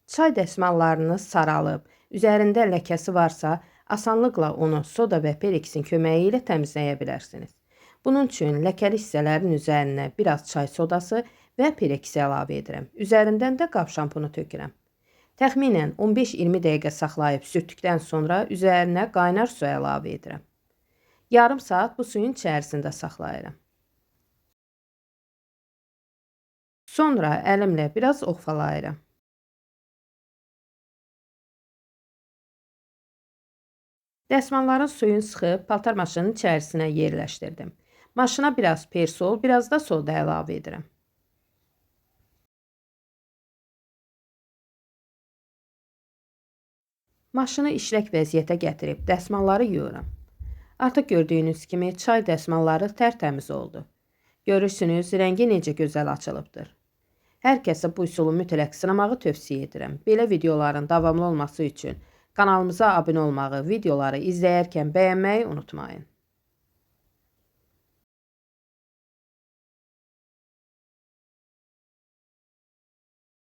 Çay dəsmallarınız saralıb, üzərində ləkəsi varsa, asanlıqla onu soda və periksin köməyi ilə təmizləyə bilərsiniz. Bunun üçün ləkəli hissələrin üzərinə biraz çay sodası və periksi əlavə edirəm. Üzərindən də qab şampunu tökürəm. Təxminən 15-20 dəqiqə saxlayıb sürtdükdən sonra üzərinə qaynar su əlavə edirəm. Yarım saat bu suyun içərisində saxlayıram. Sonra əlimlə biraz oxfalayıram. Dəsmalların suyunu sıxıb paltar maşının içərisinə yerləşdirdim. Maşına biraz persol, biraz da soda əlavə edirəm. Maşını işlək vəziyyətə gətirib dəsmalları yuyuram. Artıq gördüyünüz kimi çay dəsmalları tərtəmiz oldu. Görürsünüz, rəngi necə gözəl açılıbdır. Hər kəsə bu üsulu mütləq sınamağı tövsiyə edirəm. Belə videoların davamlı olması üçün kanalımıza abunə olmağı, videoları izləyərkən bəyənməyi unutmayın.